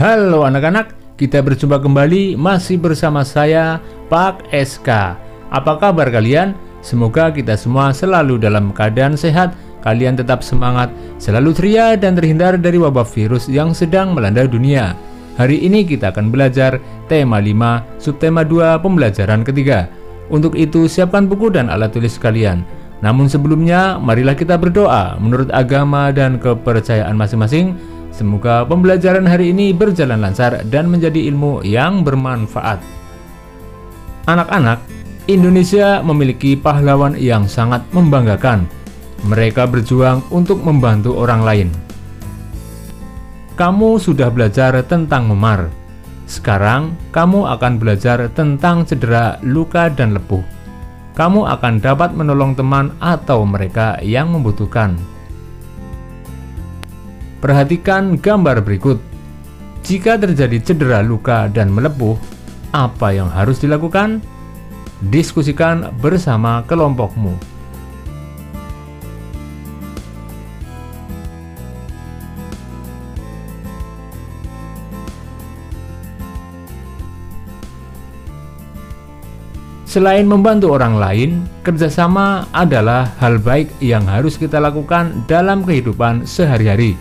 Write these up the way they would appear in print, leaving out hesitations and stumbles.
Halo anak-anak, kita berjumpa kembali masih bersama saya, Pak SK. Apa kabar kalian? Semoga kita semua selalu dalam keadaan sehat, kalian tetap semangat, selalu ceria dan terhindar dari wabah virus yang sedang melanda dunia. Hari ini kita akan belajar tema 5, subtema 2, pembelajaran ketiga. Untuk itu siapkan buku dan alat tulis kalian. Namun sebelumnya, marilah kita berdoa menurut agama dan kepercayaan masing-masing. Semoga pembelajaran hari ini berjalan lancar dan menjadi ilmu yang bermanfaat. Anak-anak, Indonesia memiliki pahlawan yang sangat membanggakan. Mereka berjuang untuk membantu orang lain. Kamu sudah belajar tentang memar. Sekarang, kamu akan belajar tentang cedera, luka, dan lepuh. Kamu akan dapat menolong teman atau mereka yang membutuhkan. Perhatikan gambar berikut. Jika terjadi cedera, luka, dan melepuh, apa yang harus dilakukan? Diskusikan bersama kelompokmu. Selain membantu orang lain, kerjasama adalah hal baik yang harus kita lakukan dalam kehidupan sehari-hari.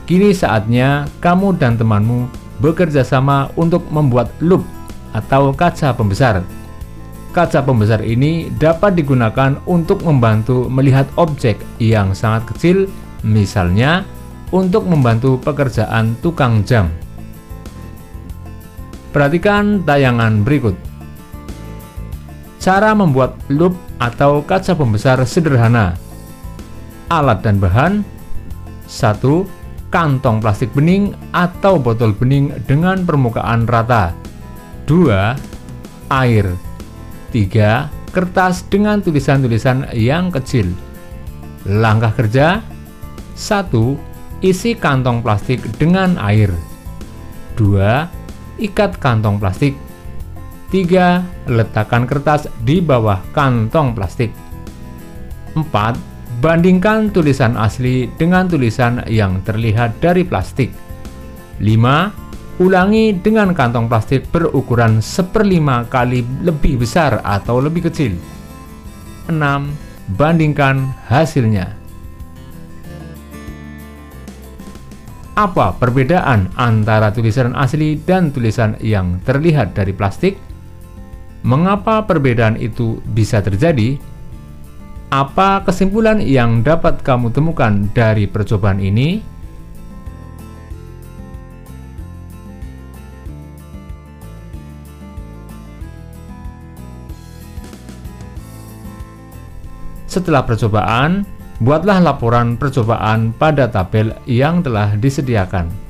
Kini saatnya kamu dan temanmu bekerja sama untuk membuat loop atau kaca pembesar. Kaca pembesar ini dapat digunakan untuk membantu melihat objek yang sangat kecil, misalnya untuk membantu pekerjaan tukang jam. Perhatikan tayangan berikut. Cara membuat loop atau kaca pembesar sederhana. Alat dan bahan: 1. Kantong plastik bening atau botol bening dengan permukaan rata. 2. Air. 3. Kertas dengan tulisan-tulisan yang kecil. Langkah kerja: 1. Isi kantong plastik dengan air. 2. Ikat kantong plastik. 3. Letakkan kertas di bawah kantong plastik. 4. Bandingkan tulisan asli dengan tulisan yang terlihat dari plastik. 5. Ulangi dengan kantong plastik berukuran 1/5 kali lebih besar atau lebih kecil. 6. Bandingkan hasilnya. Apa perbedaan antara tulisan asli dan tulisan yang terlihat dari plastik? Mengapa perbedaan itu bisa terjadi? Apa kesimpulan yang dapat kamu temukan dari percobaan ini? Setelah percobaan, buatlah laporan percobaan pada tabel yang telah disediakan.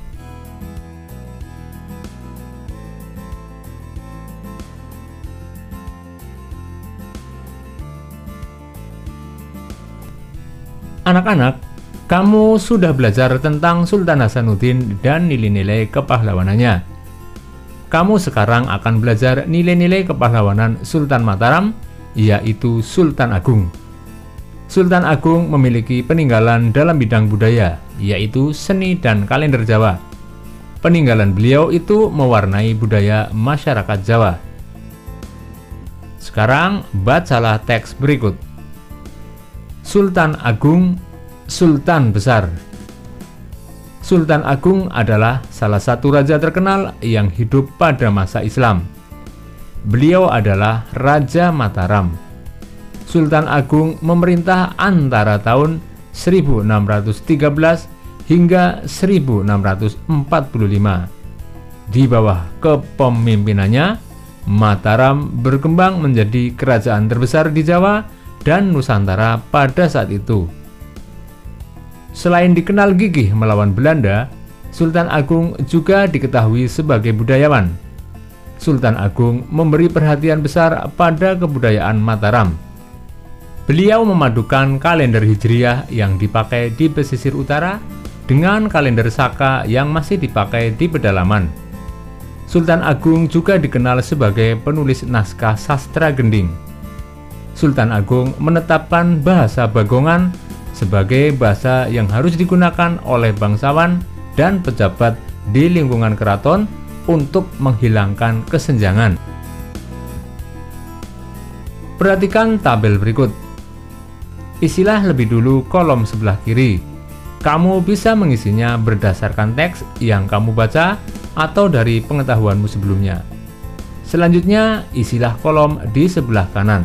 Anak-anak, kamu sudah belajar tentang Sultan Hasanuddin dan nilai-nilai kepahlawanannya. Kamu sekarang akan belajar nilai-nilai kepahlawanan Sultan Mataram, yaitu Sultan Agung. Sultan Agung memiliki peninggalan dalam bidang budaya, yaitu seni dan kalender Jawa. Peninggalan beliau itu mewarnai budaya masyarakat Jawa. Sekarang, bacalah teks berikut. Sultan Agung, Sultan Besar. Sultan Agung adalah salah satu raja terkenal yang hidup pada masa Islam. Beliau adalah Raja Mataram. Sultan Agung memerintah antara tahun 1613 hingga 1645. Di bawah kepemimpinannya, Mataram berkembang menjadi kerajaan terbesar di Jawa dan Nusantara pada saat itu. Selain dikenal gigih melawan Belanda, Sultan Agung juga diketahui sebagai budayawan. Sultan Agung memberi perhatian besar pada kebudayaan Mataram. Beliau memadukan kalender Hijriah yang dipakai di pesisir utara dengan kalender Saka yang masih dipakai di pedalaman. Sultan Agung juga dikenal sebagai penulis naskah sastra gending. Sultan Agung menetapkan bahasa Bagongan sebagai bahasa yang harus digunakan oleh bangsawan dan pejabat di lingkungan keraton untuk menghilangkan kesenjangan. Perhatikan tabel berikut. Isilah lebih dulu kolom sebelah kiri. Kamu bisa mengisinya berdasarkan teks yang kamu baca atau dari pengetahuanmu sebelumnya. Selanjutnya, isilah kolom di sebelah kanan.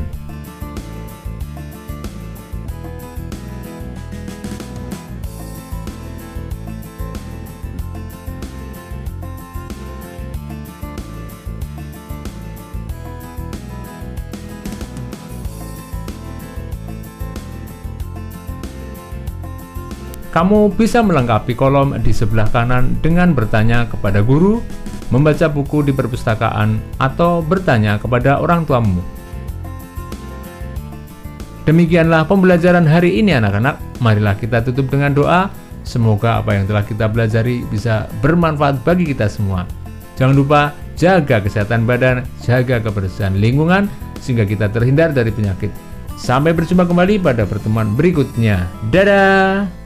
Kamu bisa melengkapi kolom di sebelah kanan dengan bertanya kepada guru, membaca buku di perpustakaan, atau bertanya kepada orang tuamu. Demikianlah pembelajaran hari ini anak-anak. Marilah kita tutup dengan doa. Semoga apa yang telah kita pelajari bisa bermanfaat bagi kita semua. Jangan lupa jaga kesehatan badan, jaga kebersihan lingkungan, sehingga kita terhindar dari penyakit. Sampai berjumpa kembali pada pertemuan berikutnya. Dadah!